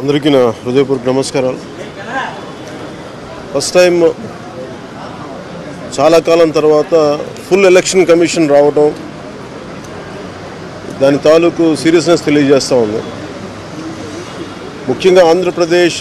అందరికీ నా హృదయపూర్వక నమస్కారాలు. ఫస్ట్ టైం చాలా కాలం తర్వాత ఫుల్ ఎలక్షన్ కమిషన్ రావడం దాని తాలూకు సీరియస్నెస్ తెలియజేస్తూ ఉంది. ముఖ్యంగా ఆంధ్రప్రదేశ్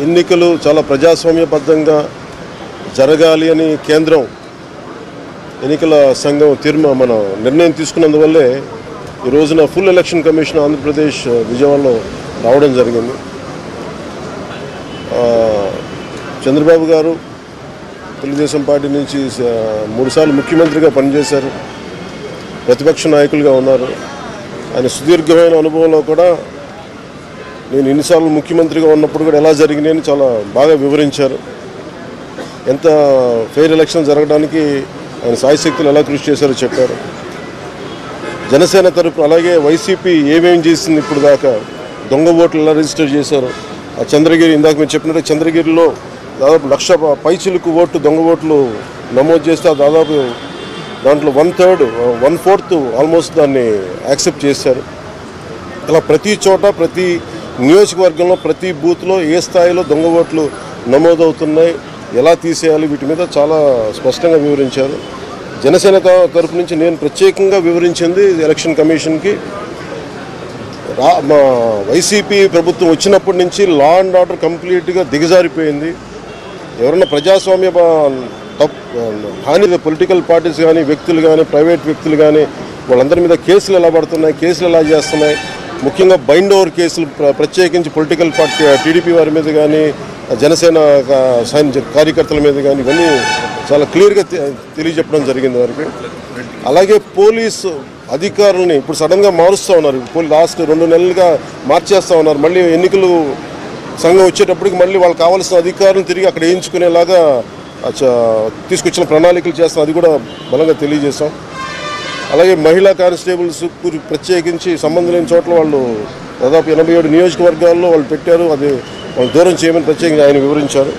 ఎన్నికలు చాలా ప్రజాస్వామ్యబద్ధంగా జరగాలి అని కేంద్రం ఎన్నికల సంఘం మన నిర్ణయం తీసుకున్నందువల్లే ఈ రోజున ఫుల్ ఎలక్షన్ కమిషన్ ఆంధ్రప్రదేశ్ విజయవాడలో రావడం జరిగింది. చంద్రబాబు గారు తెలుగుదేశం పార్టీ నుంచి 3 సార్లు ముఖ్యమంత్రిగా పనిచేశారు, ప్రతిపక్ష నాయకులుగా ఉన్నారు. ఆయన సుదీర్ఘమైన అనుభవంలో కూడా నేను ఎన్నిసార్లు ముఖ్యమంత్రిగా ఉన్నప్పుడు కూడా ఎలా జరిగినాయని చాలా బాగా వివరించారు. ఎంత ఫెయిర్ ఎలక్షన్ జరగడానికి ఆయన సాయశక్తులు ఎలా కృషి చేశారో చెప్పారు. జనసేన తరపు అలాగే వైసీపీ ఏమేమి చేసింది ఇప్పుడు దాకా, దొంగ ఓట్లు ఎలా రిజిస్టర్ చేశారు, ఆ చంద్రగిరి ఇందాక మీరు చెప్పినట్టు చంద్రగిరిలో దాదాపు 1,00,000 పైచిలకు ఓట్లు దొంగ ఓట్లు నమోదు చేస్తే దాదాపు దాంట్లో 1/4 ఆల్మోస్ట్ దాన్ని యాక్సెప్ట్ చేశారు. ఇలా ప్రతి చోట ప్రతి నియోజకవర్గంలో ప్రతి బూత్లో ఏ స్థాయిలో దొంగ ఓట్లు నమోదవుతున్నాయి, ఎలా తీసేయాలి, వీటి మీద చాలా స్పష్టంగా వివరించారు. జనసేన తరపు నుంచి నేను ప్రత్యేకంగా వివరించింది ఎలక్షన్ కమిషన్కి, మా వైసీపీ ప్రభుత్వం వచ్చినప్పటి నుంచి లా అండ్ ఆర్డర్ కంప్లీట్గా దిగజారిపోయింది. ఎవరన్నా ప్రజాస్వామ్య హాని పొలిటికల్ పార్టీస్ కానీ వ్యక్తులు కానీ ప్రైవేట్ వ్యక్తులు కానీ వాళ్ళందరి మీద కేసులు ఎలా పడుతున్నాయి, కేసులు ఎలా చేస్తున్నాయి, ముఖ్యంగా బైండ్ ఓవర్ కేసులు ప్రత్యేకించి పొలిటికల్ పార్టీ టీడీపీ వారి మీద కానీ జనసేన కార్యకర్తల మీద కానీ ఇవన్నీ చాలా క్లియర్గా తెలియజెప్పడం జరిగింది వారికి. అలాగే పోలీసు అధికారులని ఇప్పుడు సడన్గా మారుస్తూ ఉన్నారు. లాస్ట్ 2 నెలలుగా మార్చేస్తూ ఉన్నారు. మళ్ళీ ఎన్నికలు సంఘం వచ్చేటప్పటికి మళ్ళీ వాళ్ళకి కావాల్సిన అధికారులను తిరిగి అక్కడ వేయించుకునేలాగా తీసుకొచ్చిన ప్రణాళికలు చేస్తాం, అది కూడా బలంగా తెలియజేస్తాం. అలాగే మహిళా కానిస్టేబుల్స్ ప్రత్యేకించి సంబంధం లేని చోట్ల వాళ్ళు దాదాపు 87 నియోజకవర్గాల్లో వాళ్ళు పెట్టారు, అది వాళ్ళు దూరం చేయమని ప్రత్యేకంగా ఆయన వివరించారు.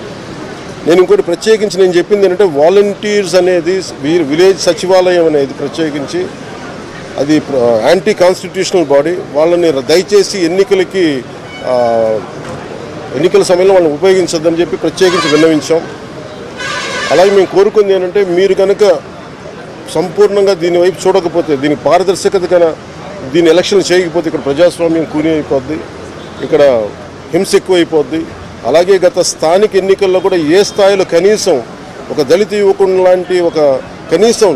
నేను ఇంకోటి ప్రత్యేకించి నేను చెప్పింది ఏంటంటే వాలంటీర్స్ అనేది విలేజ్ సచివాలయం అనేది ప్రత్యేకించి అది యాంటీ కాన్స్టిట్యూషనల్ బాడీ, వాళ్ళని దయచేసి ఎన్నికల సమయంలో వాళ్ళని ఉపయోగించద్దని చెప్పి ప్రత్యేకించి విన్నవించాం. అలాగే మేము కోరుకుంది ఏంటంటే మీరు కనుక సంపూర్ణంగా దీని వైపు చూడకపోతే, దీని పారదర్శకత కన్నా దీని ఎలక్షన్ చేయకపోతే ఇక్కడ ప్రజాస్వామ్యం కూని అయిపోద్ది, ఇక్కడ హింస ఎక్కువైపోద్ది. అలాగే గత స్థానిక ఎన్నికల్లో కూడా ఏ స్థాయిలో కనీసం ఒక దళిత యువకుడు లాంటి ఒక కనీసం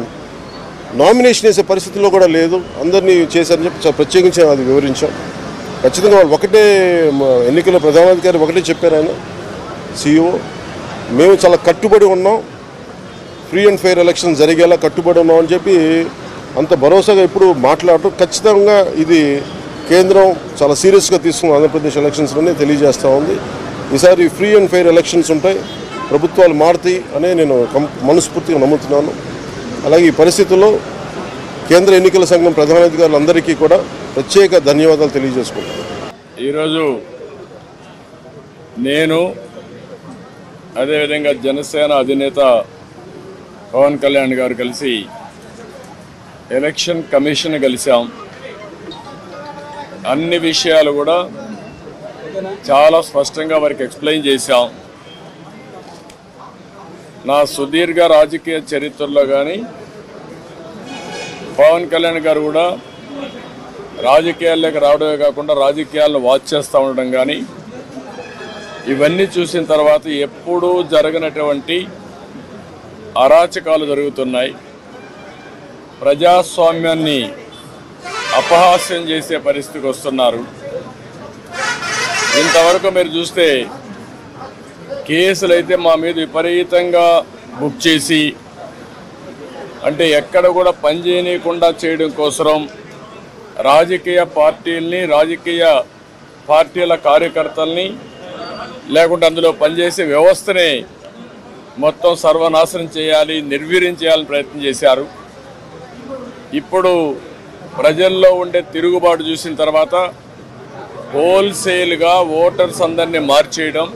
నామినేషన్ వేసే పరిస్థితుల్లో కూడా లేదు, అందరినీ చేశారని చెప్పి ప్రత్యేకించి అది వివరించాం. ఖచ్చితంగా వాళ్ళు ఒకటే ఎన్నికల ప్రధానాధికారి ఒకటే చెప్పారు, ఆయన CEO, మేము చాలా కట్టుబడి ఉన్నాం, ఫ్రీ అండ్ ఫెయిర్ ఎలక్షన్ జరిగేలా కట్టుబడి ఉన్నాం అని చెప్పి అంత భరోసాగా ఇప్పుడు మాట్లాడటం ఖచ్చితంగా ఇది కేంద్రం చాలా సీరియస్గా తీసుకున్న ఆంధ్రప్రదేశ్ ఎలక్షన్స్లోనే తెలియజేస్తూ ఉంది. ఈసారి ఫ్రీ అండ్ ఫెయిర్ ఎలక్షన్స్ ఉంటాయి, ప్రభుత్వాలు మారుతాయి అనే నేను మనస్ఫూర్తిగా నమ్ముతున్నాను. అలాగే ఈ పరిస్థితుల్లో కేంద్ర ఎన్నికల సంఘం ప్రధానాధికారులందరికీ కూడా ప్రత్యేక ధన్యవాదాలు తెలియజేసుకుంటాను. ఈరోజు నేను అదేవిధంగా జనసేన అధినేత పవన్ కళ్యాణ్ గారు కలిసి ఎలక్షన్ కమిషన్ కలిసాం. అన్ని విషయాలు కూడా చాలా స్పష్టంగా వారికి ఎక్స్ప్లెయిన్ చేశాం. నా సుదీర్ఘ రాజకీయ చరిత్రలో కానీ పవన్ కళ్యాణ్ గారు కూడా రాజకీయాల్లోకి రావడమే కాకుండా రాజకీయాలను వాచ్ చేస్తూ ఉండడం కానీ ఇవన్నీ చూసిన తర్వాత ఎప్పుడూ జరగనటువంటి అరాచకాలు జరుగుతున్నాయి, ప్రజాస్వామ్యాన్ని అపహాస్యం చేసే పరిస్థితికి వస్తున్నారు. ఇంతవరకు మీరు చూస్తే కేసులు అయితే మా మీద విపరీతంగా బుక్ చేసి, అంటే ఎక్కడ కూడా పనిచేయకుండా చేయడం కోసం రాజకీయ పార్టీల్ని, రాజకీయ పార్టీల కార్యకర్తల్ని, లేకుంటే అందులో పనిచేసే వ్యవస్థనే మొత్తం సర్వనాశనం చేయాలి, నిర్వీర్యం చేయాలని ప్రయత్నం చేశారు. ఇప్పుడు ప్రజల్లో ఉండే తిరుగుబాటు చూసిన తర్వాత హోల్సేల్గా ఓటర్స్ అందరినీ మార్చేయడం,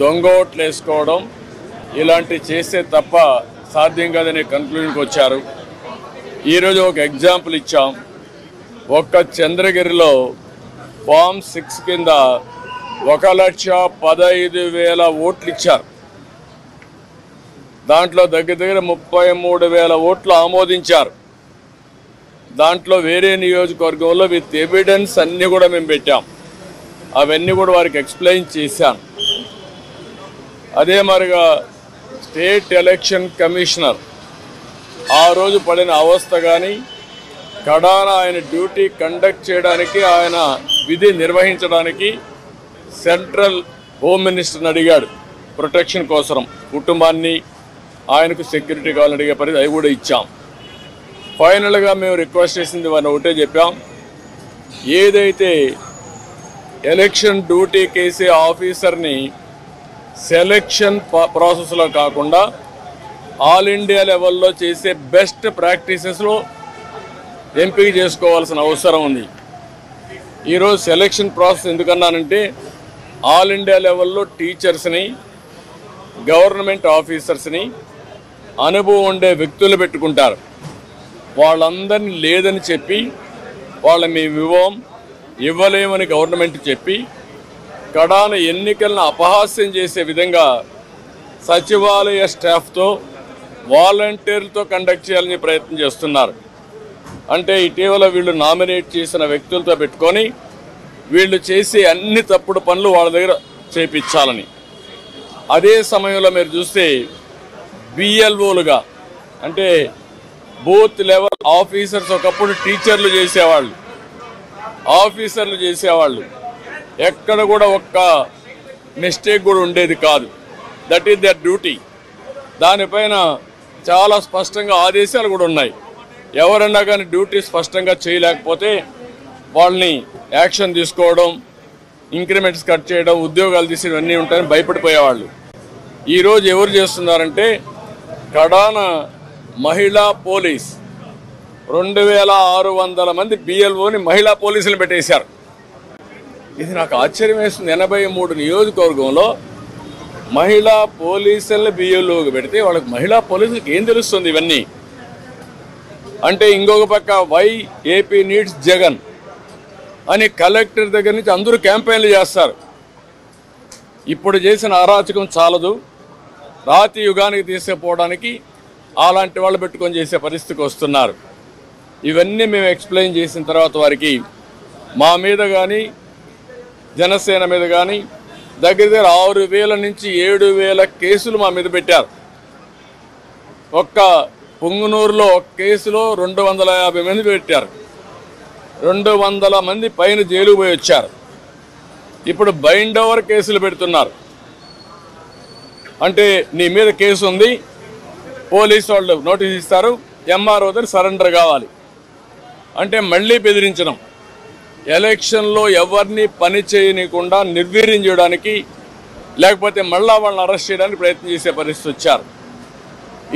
దొంగ ఓట్లు వేసుకోవడం ఇలాంటివి చేస్తే తప్ప సాధ్యం కాదనే కన్క్లూజన్కి వచ్చారు. ఈరోజు ఒక ఎగ్జాంపుల్ ఇచ్చాం. ఒక్క చంద్రగిరిలో ఫామ్ 6 కింద 1,15,000 ఓట్లు ఇచ్చారు. దాంట్లో దగ్గర 33,000 ఓట్లు ఆమోదించారు. దాంట్లో వేరే నియోజకవర్గంలో విత్ ఎవిడెన్స్ అన్నీ కూడా మేము పెట్టాం. అవన్నీ కూడా వారికి ఎక్స్ప్లెయిన్ చేశాను. అదే మరిగా స్టేట్ ఎలక్షన్ కమిషనర్ ఆ రోజు పడిన అవస్థ కానీ, కడాన ఆయన డ్యూటీ కండక్ట్ చేయడానికి, ఆయన విధి నిర్వహించడానికి సెంట్రల్ హోమ్ మినిస్టర్ని అడిగాడు ప్రొటెక్షన్ కోసం. కుటుంబాన్ని, ఆయనకు సెక్యూరిటీ కావాలని అడిగే పరిస్థితి, అవి కూడా ఇచ్చాం. ఫైనల్గా మేము రిక్వెస్ట్ చేసింది వారిని ఒకటే చెప్పాం, ఏదైతే ఎలక్షన్ డ్యూటీ కేసే ఆఫీసర్ని సెలక్షన్ ప్రాసెస్లో కాకుండా ఆల్ ఇండియా లెవెల్లో చేసే బెస్ట్ ప్రాక్టీసెస్లో ఎంపిక చేసుకోవాల్సిన అవసరం ఉంది. ఈరోజు సెలక్షన్ ప్రాసెస్ ఎందుకన్నానంటే, ఆల్ ఇండియా లెవెల్లో టీచర్స్ని, గవర్నమెంట్ ఆఫీసర్స్ని, అనుభవం ఉండే వ్యక్తులు పెట్టుకుంటారు. వాళ్ళందరినీ లేదని చెప్పి, వాళ్ళ మేము ఇవ్వలేమని గవర్నమెంట్ చెప్పి, కడాన ఎన్నికలను అపహాస్యం చేసే విధంగా సచివాలయ స్టాఫ్తో, వాలంటీర్లతో కండక్ట్ చేయాలని ప్రయత్నం చేస్తున్నారు. అంటే ఇటీవల వీళ్ళు నామినేట్ చేసిన వ్యక్తులతో పెట్టుకొని వీళ్ళు చేసే అన్ని తప్పుడు పనులు వాళ్ళ దగ్గర చేపించాలని. అదే సమయంలో మీరు చూస్తే బిఎల్ఓలుగా, అంటే బూత్ లెవెల్ ఆఫీసర్స్, ఒకప్పుడు టీచర్లు చేసేవాళ్ళు, ఆఫీసర్లు చేసేవాళ్ళు, ఎక్కడ కూడా ఒక్క మిస్టేక్ కూడా ఉండేది కాదు. That is their duty. దానిపైన చాలా స్పష్టంగా ఆదేశాలు కూడా ఉన్నాయి. ఎవరన్నా కానీ డ్యూటీ స్పష్టంగా చేయలేకపోతే వాళ్ళని యాక్షన్ తీసుకోవడం, ఇంక్రిమెంట్స్ కట్ చేయడం, ఉద్యోగాలు తీసేయడం అన్నీ ఉంటాయని భయపడిపోయేవాళ్ళు. ఈరోజు ఎవరు చేస్తున్నారంటే, కడాన మహిళా పోలీస్ 2,600 మంది బిఎల్ఓని మహిళా పోలీసులు పెట్టేశారు. ఇది నాకు ఆశ్చర్యం వేస్తుంది. 83 నియోజకవర్గంలో మహిళా పోలీసులను బిఎల్ఓకి పెడితే వాళ్ళకి మహిళా పోలీసులకు ఏం తెలుస్తుంది ఇవన్నీ అంటే? ఇంకొక పక్క వై ఏపీ నీడ్స్ జగన్ అని కలెక్టర్ దగ్గర నుంచి అందరూ క్యాంపెయిన్లు చేస్తారు. ఇప్పుడు చేసిన అరాచకం చాలదు, రాతి యుగానికి తీసుకుపోవడానికి అలాంటి వాళ్ళు పెట్టుకొని చేసే పరిస్థితికి వస్తున్నారు. ఇవన్నీ మేము ఎక్స్ప్లెయిన్ చేసిన తర్వాత వారికి మా మీద కానీ, జనసేన మీద కానీ దగ్గర 6,000 నుంచి 7,000 కేసులు మా మీద పెట్టారు. ఒక్క పుంగనూరులో ఒక కేసులో 250 మంది పెట్టారు. 200 మంది పైన జైలు పోయి వచ్చారు. ఇప్పుడు బైండ్ ఓవర్ కేసులు పెడుతున్నారు. అంటే నీ మీద కేసు ఉంది, పోలీసు వాళ్ళు నోటీస్ ఇస్తారు, ఎంఆర్ఓ దగ్గర సరెండర్ కావాలి అంటే మళ్ళీ బెదిరించడం. ఎలక్షన్లో ఎవరిని పని చేయనీయకుండా నిర్వీర్యం చేయడానికి, లేకపోతే మళ్ళా వాళ్ళని అరెస్ట్ చేయడానికి ప్రయత్నం చేసే పరిస్థితి వచ్చారు.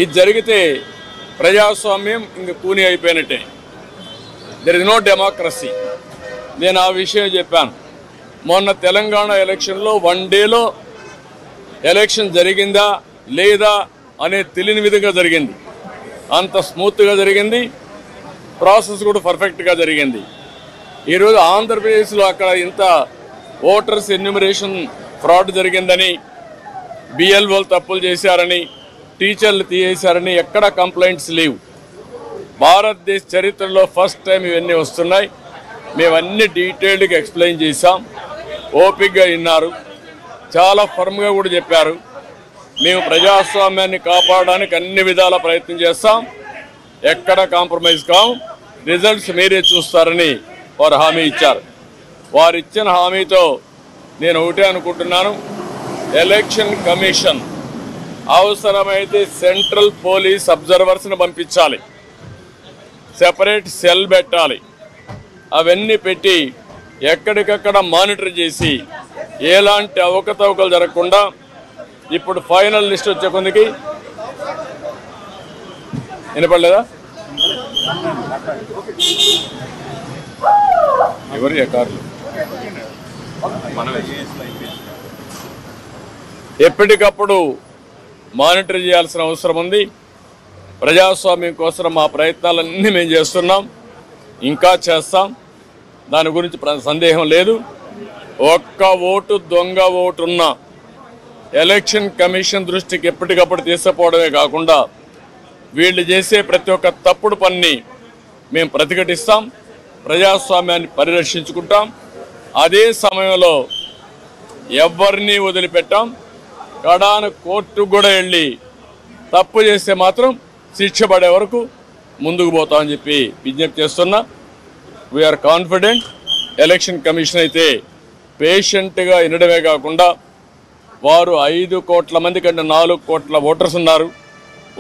ఇది జరిగితే ప్రజాస్వామ్యం ఇంక కూని అయిపోయినట్టే. There is no democracy. నేను ఆ విషయం చెప్పాను. మొన్న తెలంగాణ ఎలక్షన్లో 1 డేలో ఎలక్షన్ జరిగిందా లేదా అనే తెలియని విధంగా జరిగింది. అంత స్మూత్గా జరిగింది, ప్రాసెస్ కూడా పర్ఫెక్ట్గా జరిగింది. ఈరోజు ఆంధ్రప్రదేశ్లో అక్కడ ఇంత ఓటర్స్ ఎన్యూమరేషన్ ఫ్రాడ్ జరిగిందని, బిఎల్ఓలు తప్పులు చేశారని, టీచర్లు తీసేశారని ఎక్కడ కంప్లైంట్స్ లేవు. భారతదేశ చరిత్రలో ఫస్ట్ టైం ఇవన్నీ వస్తున్నాయి. మేమన్నీ డీటెయిల్డ్గా ఎక్స్ప్లెయిన్ చేశాం. ఓపికగా విన్నారు, చాలా ఫర్మ్గా కూడా చెప్పారు. మేము ప్రజాస్వామ్యాన్ని కాపాడడానికి అన్ని విధాల ప్రయత్నం చేస్తాం, ఎక్కడ కాంప్రమైజ్ కాం, రిజల్ట్స్ మీరే చూస్తారని వారు హామీ ఇచ్చారు. వారు ఇచ్చిన హామీతో నేను ఒకటే అనుకుంటున్నాను, ఎలక్షన్ కమిషన్ అవసరమైతే సెంట్రల్ పోలీస్ అబ్జర్వర్స్ని పంపించాలి, సెపరేట్ సెల్ పెట్టాలి. అవన్నీ పెట్టి ఎక్కడికక్కడ మానిటర్ చేసి ఎలాంటి అవకతవకలు జరగకుండా, ఇప్పుడు ఫైనల్ లిస్ట్ వచ్చే కొందికి వినపడలేదా? ఎవరు కార్లు ఎప్పటికప్పుడు మానిటర్ చేయాల్సిన అవసరం ఉంది. ప్రజాస్వామ్యం కోసం మా ప్రయత్నాలన్నీ మేము చేస్తున్నాం, ఇంకా చేస్తాం, దాని గురించి సందేహం లేదు. ఒక్క ఓటు దొంగ ఓటున్న ఎలక్షన్ కమిషన్ దృష్టికి ఎప్పటికప్పుడు తీసుకుపోవడమే కాకుండా వీళ్ళు చేసే ప్రతి ఒక్క తప్పుడు పనిని మేము ప్రతిఘటిస్తాం, ప్రజాస్వామ్యాన్ని పరిరక్షించుకుంటాం. అదే సమయంలో ఎవరిని వదిలిపెట్టాం. కడాన కోర్టుకు కూడా వెళ్ళి తప్పు చేస్తే మాత్రం శిక్ష పడే వరకు ముందుకు పోతామని చెప్పి విజ్ఞప్తి చేస్తున్నా. We are confident. ఎలక్షన్ కమిషన్ అయితే పేషెంట్గా వినడమే కాకుండా వారు 5 కోట్ల మంది కంటే 4 కోట్ల ఓటర్స్ ఉన్నారు.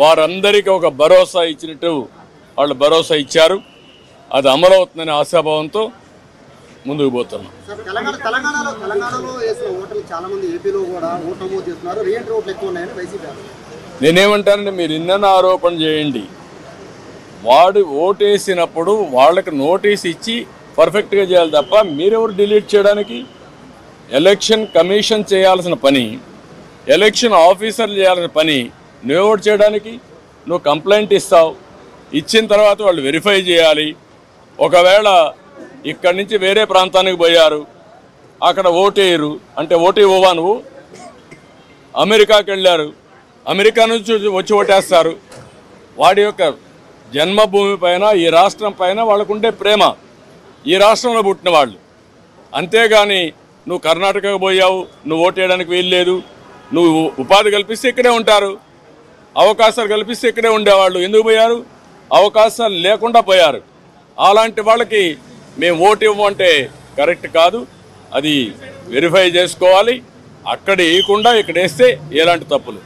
వారందరికీ ఒక భరోసా ఇచ్చినట్టు వాళ్ళు భరోసా ఇచ్చారు. అది అమలవుతుందనే ఆశాభావంతో ముందుకు పోతున్నాం. నేనేమంటానంటే మీరు ఇన్న ఆరోపణ చేయండి. వాడు ఓటేసినప్పుడు వాళ్ళకి నోటీస్ ఇచ్చి పర్ఫెక్ట్గా చేయాలి తప్ప మీరెవరు డిలీట్ చేయడానికి? ఎలక్షన్ కమిషన్ చేయాల్సిన పని, ఎలక్షన్ ఆఫీసర్లు చేయాల్సిన పని నువ్వెవరు చేయడానికి? నువ్వు కంప్లైంట్ ఇస్తావు, ఇచ్చిన తర్వాత వాళ్ళు వెరిఫై చేయాలి. ఒకవేళ ఇక్కడి నుంచి వేరే ప్రాంతానికి పోయారు, అక్కడ ఓటేయరు అంటే ఓటు ఇవ్వవా నువ్వు? అమెరికాకి వెళ్ళారు, అమెరికా నుంచి వచ్చి ఓటేస్తారు. వాడి యొక్క జన్మభూమి పైన, ఈ రాష్ట్రం పైన వాళ్ళకుండే ప్రేమ, ఈ రాష్ట్రంలో పుట్టిన వాళ్ళు. అంతేగాని నువ్వు కర్ణాటకకు పోయావు, నువ్వు ఓటేయడానికి వీల్లేదు, నువ్వు ఉపాధి కల్పిస్తే ఇక్కడే ఉంటారు, అవకాశాలు కల్పిస్తే ఇక్కడే ఉండేవాళ్ళు. ఎందుకు పోయారు? అవకాశాలు లేకుండా పోయారు. అలాంటి వాళ్ళకి మేము ఓటు ఇవ్వమంటే కరెక్ట్ కాదు. అది వెరిఫై చేసుకోవాలి. అక్కడ వేయకుండా ఇక్కడ వేస్తే ఎలాంటి తప్పులు